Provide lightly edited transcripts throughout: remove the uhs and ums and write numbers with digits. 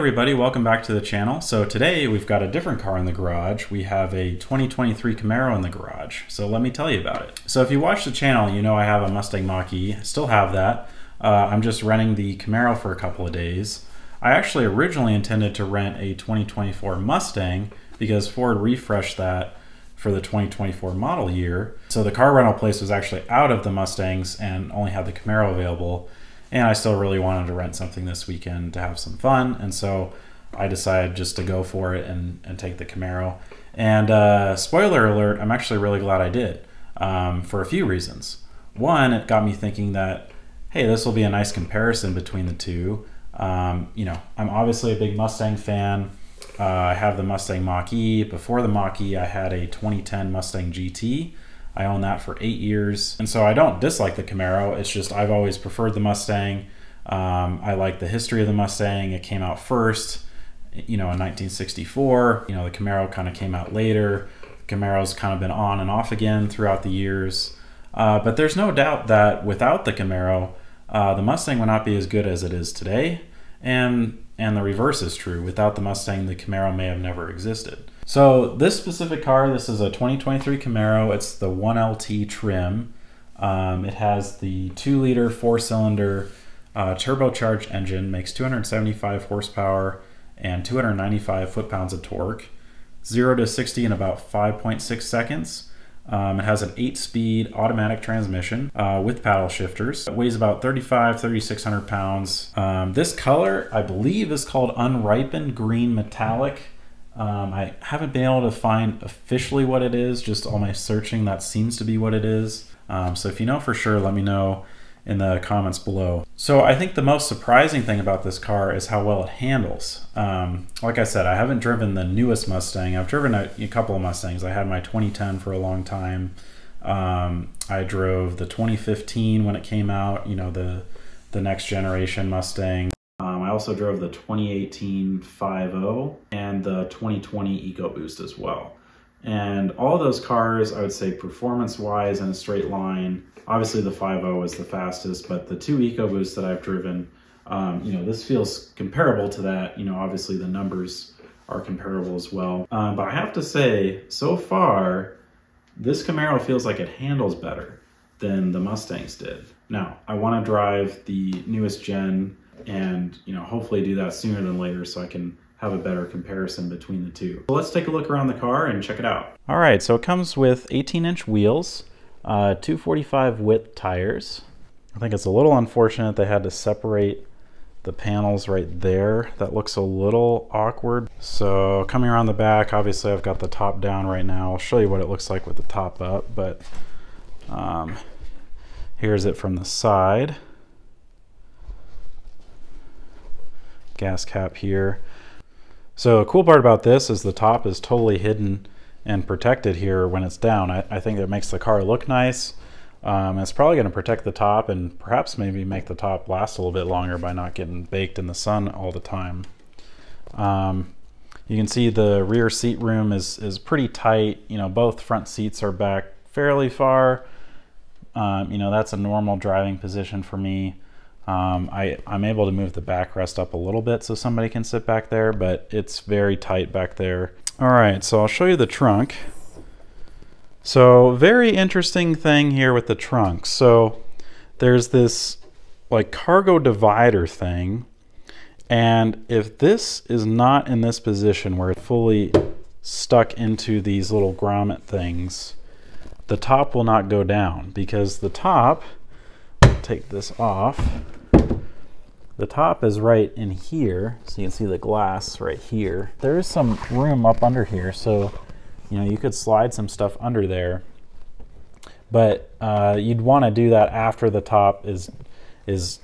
everybody, welcome back to the channel. So today we've got a different car in the garage. We have a 2023 Camaro in the garage. So let me tell you about it. So if you watch the channel, you know I have a Mustang Mach-E. I still have that. I'm just renting the Camaro for a couple of days. I actually originally intended to rent a 2024 Mustang because Ford refreshed that for the 2024 model year. So the car rental place was actually out of the Mustangs and only had the Camaro available. And I still really wanted to rent something this weekend to have some fun. And so I decided just to go for it and take the Camaro. And spoiler alert, I'm actually really glad I did for a few reasons. One, it got me thinking that, hey, this will be a nice comparison between the two. You know, I'm obviously a big Mustang fan. I have the Mustang Mach-E. Before the Mach-E, I had a 2010 Mustang GT. I own that for 8 years. And so I don't dislike the Camaro. It's just I've always preferred the Mustang. I like the history of the Mustang. It came out first, you know, in 1964. You know, the Camaro kind of came out later. The Camaro's kind of been on and off again throughout the years. But there's no doubt that without the Camaro, the Mustang would not be as good as it is today. And the reverse is true. Without the Mustang, the Camaro may have never existed. So this specific car, this is a 2023 Camaro. It's the 1LT trim. It has the 2-liter 4-cylinder turbocharged engine, makes 275 horsepower and 295 foot-pounds of torque. 0 to 60 in about 5.6 seconds. It has an 8-speed automatic transmission with paddle shifters. It weighs about 3,600 pounds. This color, I believe, is called Unripened Green Metallic. I haven't been able to find officially what it is, just all my searching, that seems to be what it is. So if you know for sure, let me know in the comments below. So I think the most surprising thing about this car is how well it handles. Like I said, I haven't driven the newest Mustang. I've driven a couple of Mustangs. I had my 2010 for a long time. I drove the 2015 when it came out, you know, the next generation Mustang. I also drove the 2018 5.0 and the 2020 EcoBoost as well. And all of those cars, I would say performance-wise in a straight line, obviously the 5.0 is the fastest, but the 2 EcoBoosts that I've driven, you know, this feels comparable to that. You know, obviously the numbers are comparable as well. But I have to say, so far, this Camaro feels like it handles better than the Mustangs did. Now, I want to drive the newest gen and, you know, hopefully do that sooner than later so I can have a better comparison between the two. So let's take a look around the car and check it out. All right, so it comes with 18-inch wheels, 245 width tires. I think it's a little unfortunate they had to separate the panels right there. That looks a little awkward. So coming around the back, obviously I've got the top down right now. I'll show you what it looks like with the top up, but here's it from the side. Gas cap here. So a cool part about this is the top is totally hidden and protected here when it's down. I think it makes the car look nice. It's probably going to protect the top and perhaps maybe make the top last a little bit longer by not getting baked in the sun all the time. You can see the rear seat room is pretty tight. You know, both front seats are back fairly far. You know, that's a normal driving position for me. I'm able to move the backrest up a little bit so somebody can sit back there, but it's very tight back there. All right, so I'll show you the trunk. So very interesting thing here with the trunk. So there's this like cargo divider thing, and if this is not in this position where it's fully stuck into these little grommet things, the top will not go down because the top, take this off, the top is right in here, so you can see the glass right here. There is some room up under here, so you know you could slide some stuff under there, but you'd want to do that after the top is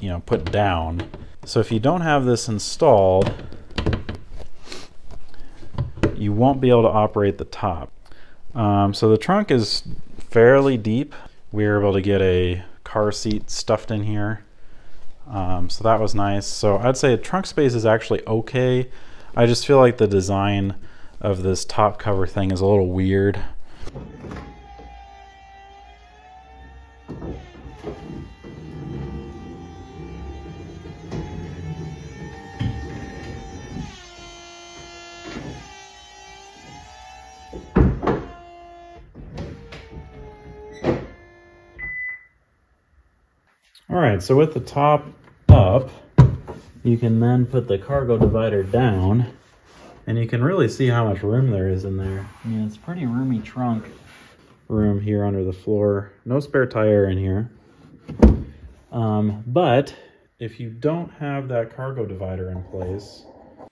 you know put down. So if you don't have this installed, you won't be able to operate the top. So the trunk is fairly deep. We were able to get a car seat stuffed in here. So that was nice. So I'd say the trunk space is actually okay. I just feel like the design of this top cover thing is a little weird. All right, so with the top up, you can then put the cargo divider down, and you can really see how much room there is in there. I mean, it's a pretty roomy trunk room here under the floor. No spare tire in here. But if you don't have that cargo divider in place,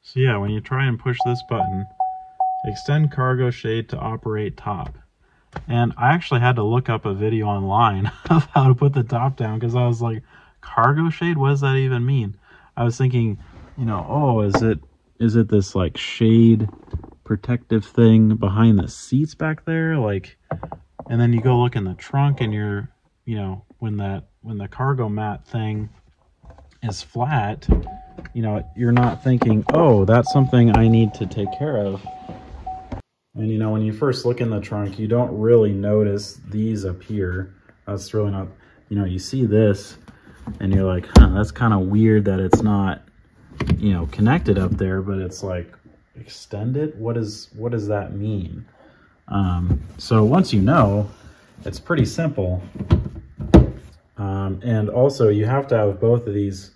so yeah, when you try and push this button, extend cargo shade to operate top. And I actually had to look up a video online of how to put the top down, because I was like, cargo shade? What does that even mean? I was thinking, you know, oh, is it this like shade protective thing behind the seats back there? Like, and then you go look in the trunk and you're, you know, when the cargo mat thing is flat, you know, you're not thinking, oh, that's something I need to take care of. And you know, when you first look in the trunk, you don't really notice these up here. That's really not, you know, you see this and you're like, huh, that's kind of weird that it's not, you know, connected up there, but it's like extended. What does that mean? So once you know, it's pretty simple. And also you have to have both of these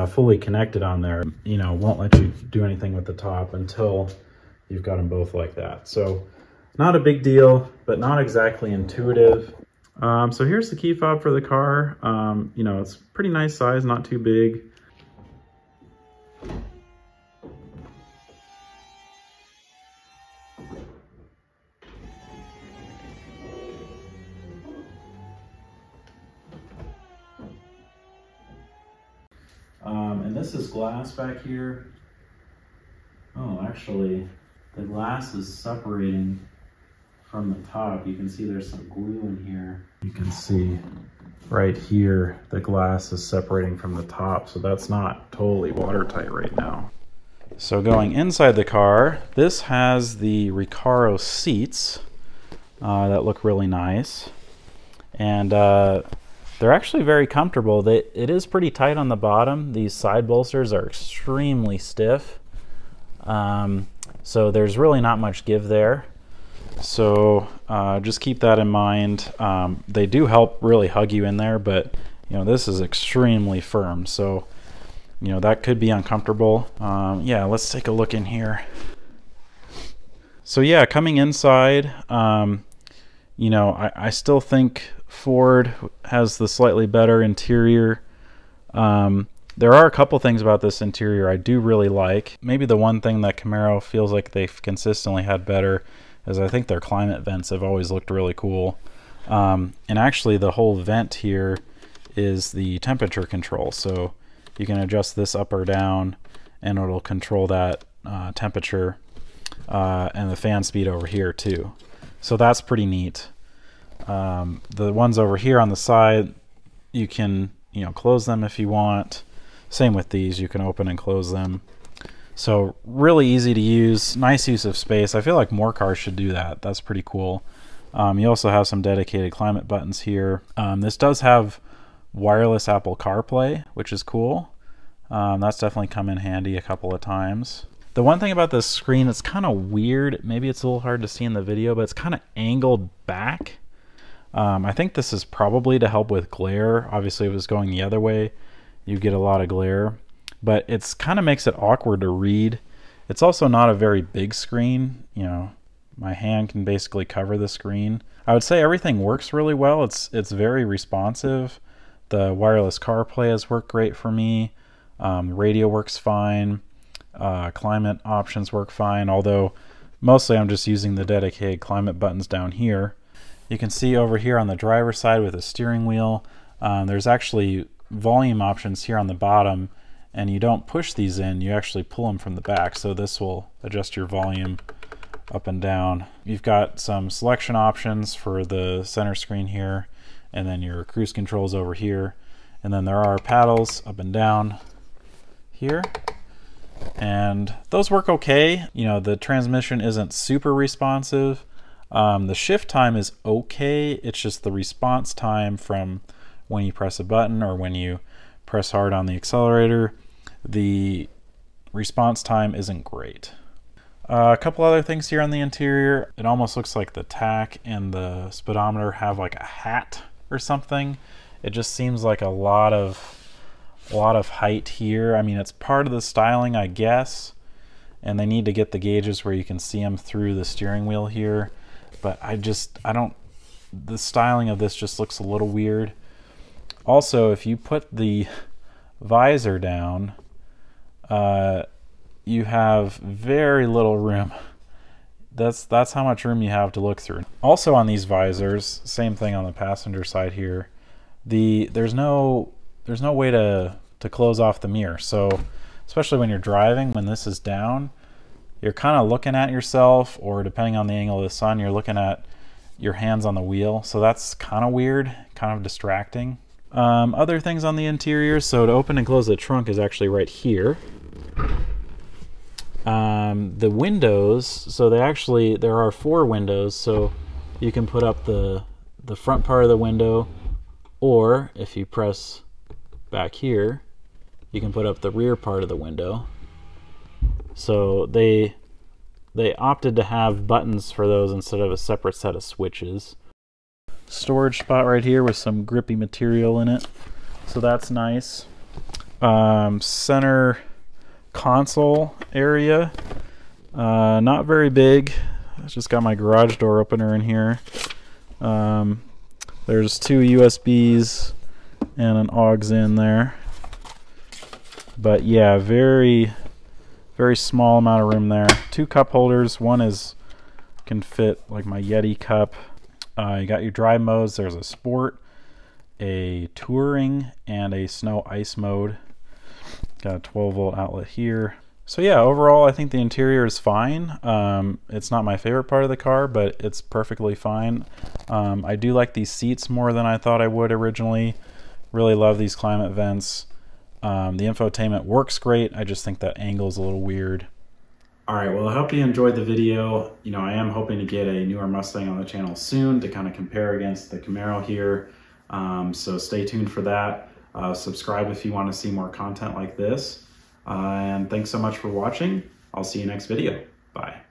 fully connected on there. You know, won't let you do anything with the top until you've got them both like that. So not a big deal, but not exactly intuitive. So here's the key fob for the car. You know, it's pretty nice size, not too big. And this is glass back here. Oh, actually, the glass is separating from the top. You can see there's some glue in here. You can see right here, the glass is separating from the top, so that's not totally watertight right now. So going inside the car, this has the Recaro seats that look really nice. And they're actually very comfortable. It is pretty tight on the bottom. These side bolsters are extremely stiff. So there's really not much give there. So just keep that in mind. They do help really hug you in there, but you know, this is extremely firm. So, you know, that could be uncomfortable. Yeah, let's take a look in here. So yeah, coming inside, you know, I still think Ford has the slightly better interior. There are a couple things about this interior I do really like. Maybe the one thing that Camaro feels like they've consistently had better is I think their climate vents have always looked really cool. And actually the whole vent here is the temperature control. So you can adjust this up or down and it'll control that temperature and the fan speed over here too. So that's pretty neat. The ones over here on the side, you can, you know, close them if you want. Same with these, you can open and close them. So really easy to use, nice use of space. I feel like more cars should do that. That's pretty cool. You also have some dedicated climate buttons here. This does have wireless Apple CarPlay, which is cool. That's definitely come in handy a couple of times. The one thing about this screen, it's kind of weird. Maybe it's a little hard to see in the video, but it's kind of angled back. I think this is probably to help with glare. Obviously, if it was going the other way, you get a lot of glare, but it's kind of makes it awkward to read. It's also not a very big screen. You know, my hand can basically cover the screen. I would say everything works really well. It's very responsive. The wireless CarPlay has worked great for me. Radio works fine. Climate options work fine, although mostly I'm just using the dedicated climate buttons down here. You can see over here on the driver's side with the steering wheel, there's actually volume options here on the bottom, and you don't push these in, you actually pull them from the back. So this will adjust your volume up and down. You've got some selection options for the center screen here, and then your cruise controls over here. And then there are paddles up and down here. And those work okay. You know, the transmission isn't super responsive. The shift time is okay. It's just the response time from when you press a button or when you press hard on the accelerator, the response time isn't great. A couple other things here on the interior. It almost looks like the tach and the speedometer have like a hat or something. It just seems like a lot of height here. I mean, it's part of the styling, I guess, and they need to get the gauges where you can see them through the steering wheel here, but the styling of this just looks a little weird. Also, if you put the visor down, you have very little room. That's how much room you have to look through. Also on these visors, same thing on the passenger side here, there's no way to close off the mirror. So especially when you're driving, when this is down, you're kind of looking at yourself, or depending on the angle of the sun, you're looking at your hands on the wheel. So that's kind of weird, kind of distracting. Other things on the interior, so to open and close the trunk is actually right here. The windows, so there are 4 windows, so you can put up the front part of the window, or if you press back here, you can put up the rear part of the window. So they opted to have buttons for those instead of a separate set of switches. Storage spot right here with some grippy material in it, so that's nice. Center console area, not very big. I just got my garage door opener in here. There's 2 USBs and an aux in there, but yeah, very small amount of room there. 2 cup holders. One can fit like my Yeti cup. You got your drive modes. There's a sport, a touring, and a snow ice mode. Got a 12-volt outlet here. So yeah, overall I think the interior is fine. It's not my favorite part of the car, but it's perfectly fine. I do like these seats more than I thought I would originally. Really love these climate vents. The infotainment works great. I just think that angle is a little weird. All right, well, I hope you enjoyed the video. You know, I am hoping to get a newer Mustang on the channel soon to kind of compare against the Camaro here. So stay tuned for that. Subscribe if you want to see more content like this. And thanks so much for watching. I'll see you next video. Bye.